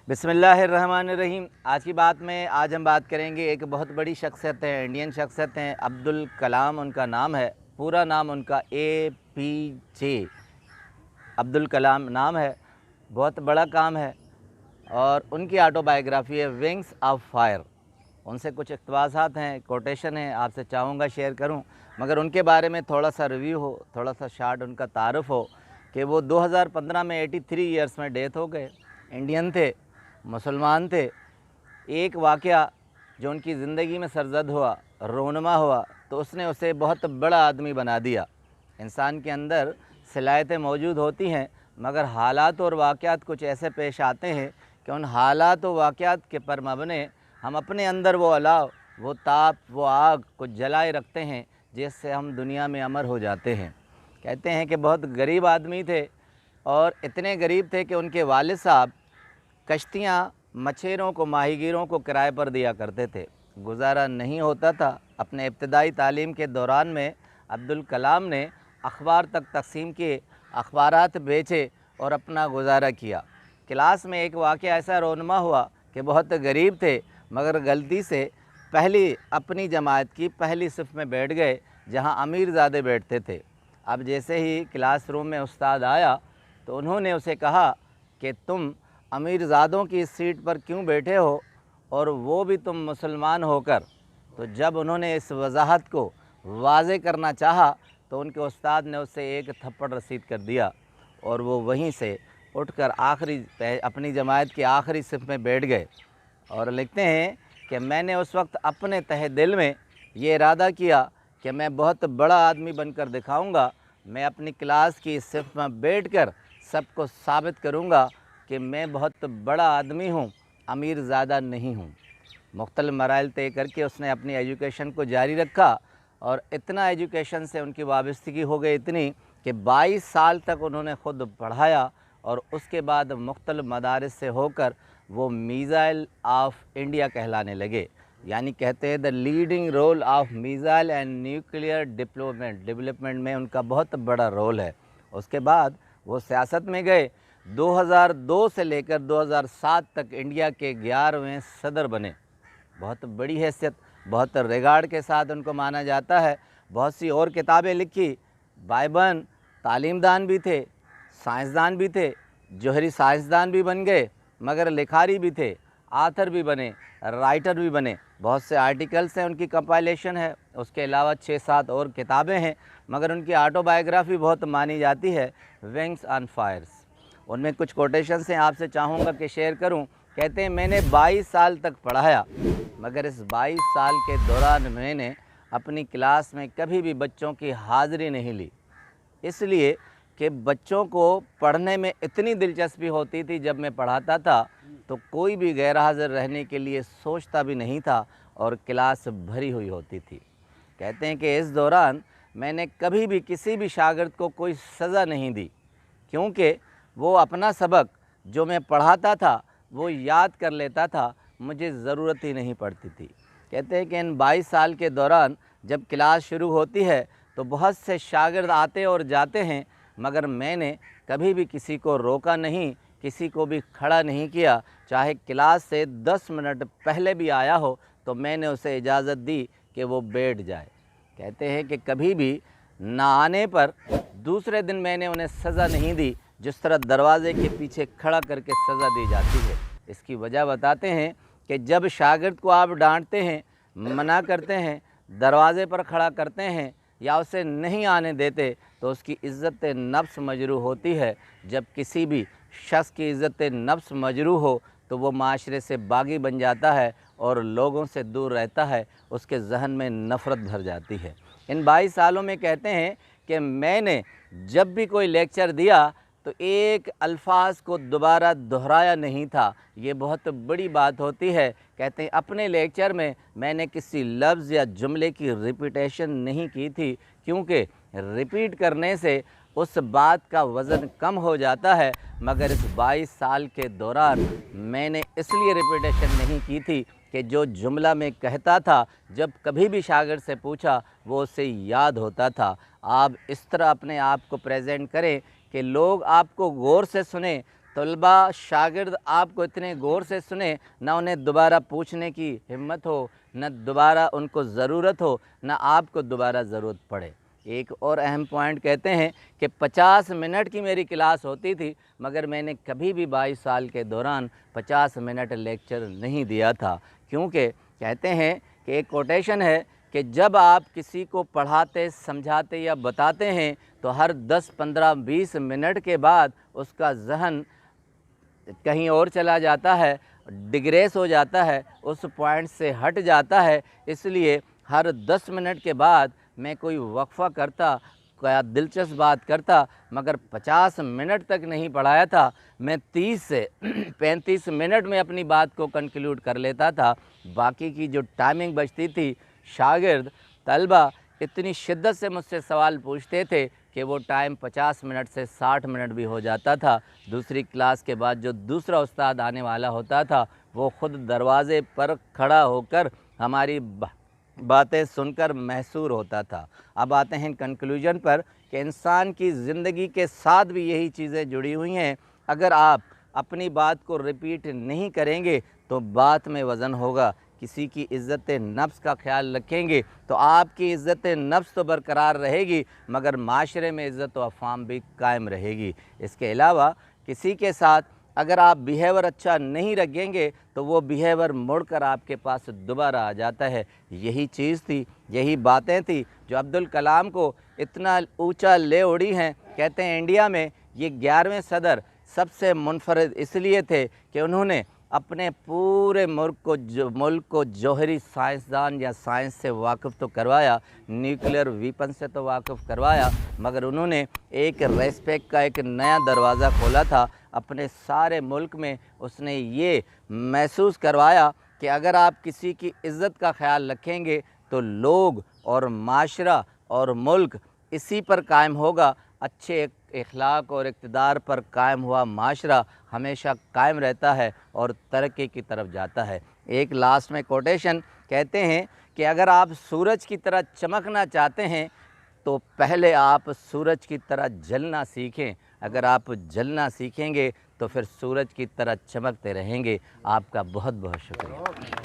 बिस्मिल्लाहिर्रहमानिर्रहीम। आज की बात में हम बात करेंगे, एक बहुत बड़ी शख्सियत है, इंडियन शख्सियत हैं, अब्दुल कलाम उनका नाम है। पूरा नाम उनका APJ अब्दुल कलाम नाम है। बहुत बड़ा काम है और उनकी ऑटोबायोग्राफी है विंग्स ऑफ फायर। उनसे कुछ इक़्तिबासात हैं, कोटेशन हैं, आपसे चाहूँगा शेयर करूँ, मगर उनके बारे में थोड़ा सा रिव्यू हो, थोड़ा सा शार्ट उनका तारुफ़ हो कि वो 2015 में 83 ईयर्स में डेथ हो गए। इंडियन थे, मुसलमान थे। एक वाक़या जो उनकी ज़िंदगी में सरज़द हुआ, रोनमा हुआ, तो उसने उसे बहुत बड़ा आदमी बना दिया। इंसान के अंदर सलाहियतें मौजूद होती हैं, मगर हालात और वाक़यात कुछ ऐसे पेश आते हैं कि उन हालात और वाक़यात के पर मबने हम अपने अंदर वो अलाव, वो ताप, वो आग को जलाए रखते हैं, जिससे हम दुनिया में अमर हो जाते हैं। कहते हैं कि बहुत गरीब आदमी थे और इतने गरीब थे कि उनके वालिद साहब कश्तियाँ मछेरों को, माहीगीरों को किराए पर दिया करते थे। गुजारा नहीं होता था। अपने इब्तदाई तालीम के दौरान में अब्दुल कलाम ने अखबार तक तकसीम किए, अखबारात बेचे और अपना गुजारा किया। क्लास में एक वाक़या ऐसा रोनमा हुआ कि बहुत गरीब थे, मगर गलती से अपनी जमात की पहली सिफ़ में बैठ गए, जहाँ अमीरज़ादे बैठते थे। अब जैसे ही क्लास रूम में उस्ताद आया तो उन्होंने उसे कहा कि तुम अमीरज़ादों की सीट पर क्यों बैठे हो, और वो भी तुम मुसलमान होकर। तो जब उन्होंने इस वजाहत को वाज़े करना चाहा तो उनके उस्ताद ने उससे एक थप्पड़ रसीद कर दिया और वो वहीं से उठकर अपनी जमात की आखिरी सिफ़ में बैठ गए। और लिखते हैं कि मैंने उस वक्त अपने तहे दिल में ये इरादा किया कि मैं बहुत बड़ा आदमी बनकर दिखाऊंगा। मैं अपनी क्लास की सिफ़ में बैठकर सबको साबित करूंगा कि मैं बहुत बड़ा आदमी हूँ, अमीरज़ादा नहीं हूँ। मुख्तलिफ़ मराइल तय करके उसने अपनी एजुकेशन को जारी रखा और इतना एजुकेशन से उनकी वाबस्तगी हो गई इतनी कि 22 साल तक उन्होंने ख़ुद पढ़ाया और उसके बाद मुख्तलिफ़ मदारिस से होकर वो मीज़ाइल ऑफ इंडिया कहलाने लगे। यानी कहते हैं the leading role of missile and nuclear development में उनका बहुत बड़ा रोल है। उसके बाद वो सियासत में गए। 2002 से लेकर 2007 तक इंडिया के 11वें सदर बने। बहुत बड़ी हैसियत, बहुत रिगार्ड के साथ उनको माना जाता है। बहुत सी और किताबें लिखी, बाइबन, तालीमदान भी थे, साइंसदान भी थे, जौहरी साइंसदान भी बन गए, मगर लिखारी भी थे, आथर भी बने, राइटर भी बने। बहुत से आर्टिकल्स हैं, उनकी कंपाइलेशन है। उसके अलावा 6-7 और किताबें हैं, मगर उनकी ऑटोबायोग्राफी बहुत मानी जाती है, विंग्स ऑन फायर्स। उनमें कुछ कोटेशंस हैं, आपसे चाहूँगा कि शेयर करूँ। कहते हैं मैंने 22 साल तक पढ़ाया, मगर इस 22 साल के दौरान मैंने अपनी क्लास में कभी भी बच्चों की हाज़िरी नहीं ली, इसलिए कि बच्चों को पढ़ने में इतनी दिलचस्पी होती थी। जब मैं पढ़ाता था तो कोई भी गैर हाज़िर रहने के लिए सोचता भी नहीं था और क्लास भरी हुई होती थी। कहते हैं कि इस दौरान मैंने कभी भी किसी भी शागिर्द को कोई सज़ा नहीं दी, क्योंकि वो अपना सबक जो मैं पढ़ाता था वो याद कर लेता था, मुझे ज़रूरत ही नहीं पड़ती थी। कहते हैं कि इन 22 साल के दौरान जब क्लास शुरू होती है तो बहुत से शागिर्द आते और जाते हैं, मगर मैंने कभी भी किसी को रोका नहीं, किसी को भी खड़ा नहीं किया। चाहे क्लास से 10 मिनट पहले भी आया हो तो मैंने उसे इजाज़त दी कि वो बैठ जाए। कहते हैं कि कभी भी ना आने पर दूसरे दिन मैंने उन्हें सज़ा नहीं दी, जिस तरह दरवाज़े के पीछे खड़ा करके सज़ा दी जाती है। इसकी वजह बताते हैं कि जब शागिर्द को आप डांटते हैं, मना करते हैं, दरवाज़े पर खड़ा करते हैं या उसे नहीं आने देते तो उसकी इज़्ज़त नफ्स मजरूह होती है। जब किसी भी शख्स की इज़्ज़त नफ्स मजरूह हो तो वो माशरे से बागी बन जाता है और लोगों से दूर रहता है, उसके जहन में नफ़रत भर जाती है। इन 22 सालों में कहते हैं कि मैंने जब भी कोई लेक्चर दिया तो एक अल्फाज को दोबारा दोहराया नहीं था। ये बहुत बड़ी बात होती है। कहते हैं अपने लेक्चर में मैंने किसी लफ्ज़ या जुमले की रिपीटेशन नहीं की थी, क्योंकि रिपीट करने से उस बात का वज़न कम हो जाता है। मगर इस 22 साल के दौरान मैंने इसलिए रिपीटेशन नहीं की थी कि जो जुमला मैं कहता था, जब कभी भी शागिर्द से पूछा वो उसे याद होता था। आप इस तरह अपने आप को प्रेजेंट करें कि लोग आपको गौर से सुने, तलबा शागिर्द आपको इतने गौर से सुने, ना उन्हें दोबारा पूछने की हिम्मत हो, न दोबारा उनको ज़रूरत हो, न आपको दोबारा ज़रूरत पड़े। एक और अहम पॉइंट कहते हैं कि 50 मिनट की मेरी क्लास होती थी, मगर मैंने कभी भी 22 साल के दौरान 50 मिनट लेक्चर नहीं दिया था, क्योंकि कहते हैं कि एक कोटेशन है कि जब आप किसी को पढ़ाते, समझाते या बताते हैं तो हर 10, 15, 20 मिनट के बाद उसका ज़हन कहीं और चला जाता है, डिग्रेस हो जाता है, उस पॉइंट से हट जाता है। इसलिए हर 10 मिनट के बाद मैं कोई वक्फ़ा करता, क्या दिलचस्प बात करता, मगर 50 मिनट तक नहीं पढ़ाया था। मैं 30 से 35 मिनट में अपनी बात को कंक्लूड कर लेता था। बाकी की जो टाइमिंग बचती थी, शागिर्द तलबा इतनी शिद्दत से मुझसे सवाल पूछते थे कि वो टाइम 50 मिनट से 60 मिनट भी हो जाता था। दूसरी क्लास के बाद जो दूसरा उस्ताद आने वाला होता था, वो ख़ुद दरवाज़े पर खड़ा होकर हमारी बातें सुनकर महसूर होता था। अब आते हैं कंक्लूजन पर कि इंसान की ज़िंदगी के साथ भी यही चीज़ें जुड़ी हुई हैं। अगर आप अपनी बात को रिपीट नहीं करेंगे तो बात में वज़न होगा। किसी की इज़्ज़त नफ्स का ख्याल रखेंगे तो आपकी इज़्ज़त नफ्स तो बरकरार रहेगी, मगर माशरे में इज़्ज़त व अफ़ाम भी कायम रहेगी। इसके अलावा किसी के साथ अगर आप बिहेवियर अच्छा नहीं रखेंगे तो वो बिहेवियर मुड़कर आपके पास दोबारा आ जाता है। यही चीज़ थी, यही बातें थी जो अब्दुल कलाम को इतना ऊंचा ले उड़ी हैं। कहते हैं इंडिया में ये 11वें सदर सबसे मुनफरद इसलिए थे कि उन्होंने अपने पूरे मुल्क को जौहरी साइंसदान या साइंस से वाकिफ़ तो करवाया, न्यूक्लियर वीपन से तो वाकिफ़ करवाया, मगर उन्होंने एक रेस्पेक्ट का एक नया दरवाज़ा खोला था अपने सारे मुल्क में। उसने ये महसूस करवाया कि अगर आप किसी की इज़्ज़त का ख्याल रखेंगे तो लोग और माशरा और मुल्क इसी पर कायम होगा। अच्छे इखलाक और इक़्तिदार पर कायम हुआ माशरा हमेशा कायम रहता है और तरक्की की तरफ जाता है। एक लास्ट में कोटेशन कहते हैं कि अगर आप सूरज की तरह चमकना चाहते हैं तो पहले आप सूरज की तरह जलना सीखें। अगर आप जलना सीखेंगे तो फिर सूरज की तरह चमकते रहेंगे। आपका बहुत बहुत शुक्रिया।